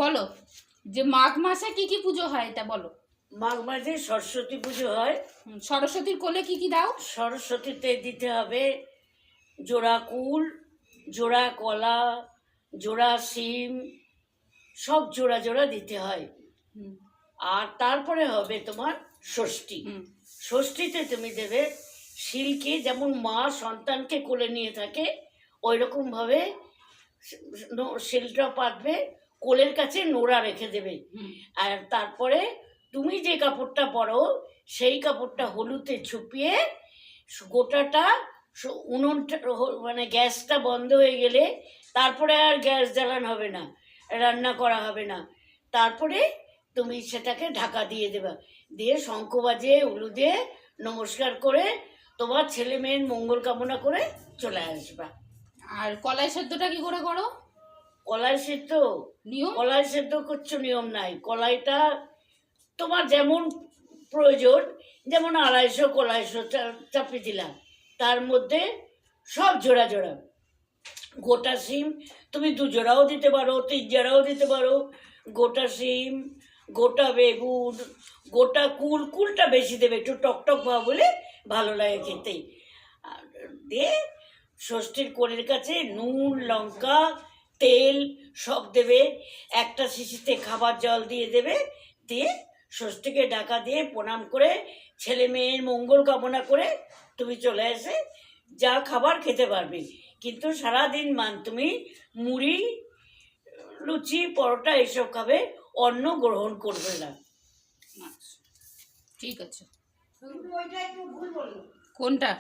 বলো যে মাঘ মাসে কি কি পুজো হয় এটা বলো। মাঘ মাসে সরস্বতী পুজো হয়। সরস্বতীর কোলে কি কি দাও? সরস্বতীতে দিতে হবে জোড়া কুল, জোড়া কলা, জোড়া শিম, সব জোড়া জোড়া দিতে হয়। আর তারপরে হবে তোমার ষষ্ঠী। ষষ্ঠীতে তুমি দেবে শিলকে, যেমন মা সন্তানকে কোলে নিয়ে থাকে ওই রকম ভাবে শিলটা পাতবে, কোলের কাছে নোড়া রেখে দেবে। আর তারপরে তুমি যে কাপড়টা পরো সেই কাপড়টা হলুদে ছুপিয়ে গোটাটা উনুনটা মানে গ্যাসটা বন্ধ হয়ে গেলে তারপরে আর গ্যাস জ্বালানো হবে না, রান্না করা হবে না। তারপরে তুমি সেটাকে ঢাকা দিয়ে দেবা, দিয়ে শঙ্খ বাজিয়ে উলু দিয়ে নমস্কার করে তোমার ছেলে মেয়ের মঙ্গল কামনা করে চলে আসবা। আর কলাই সেদ্ধটা কি করে করো? কলাই সেদ্ধ নিয়ম? কলাই সেদ্ধ করছো নিয়ম নাই। কলাইটা তোমার যেমন প্রয়োজন, যেমন 250 কলাইশো চাপি দিলাম, তার মধ্যে সব জোড়া জোড়া গোটা শিম তুমি 2 জোড়াও দিতে পারো, 3 জোড়াও দিতে পারো। গোটা শিম, গোটা বেগুন, গোটা কুল, কুলটা বেশি দেবে, একটু টকটক ভাব বলে ভালো লাগে খেতে। আর দিয়ে ষষ্ঠীর কোলের কাছে নুন, লঙ্কা, তেল সব দেবে। একটা শিশিতে খাবার জল দিয়ে দেবে, দিয়ে ষষ্ঠীকে ঢাকা দিয়ে প্রণাম করে ছেলে মেয়ের মঙ্গল কামনা করে তুমি চলে এসে যা খাবার খেতে পারবে। কিন্তু সারাদিন তুমি মুড়ি, লুচি, পরোটা এসব খাবে, অন্ন গ্রহণ করবে না। ঠিক আছে। কোনটা?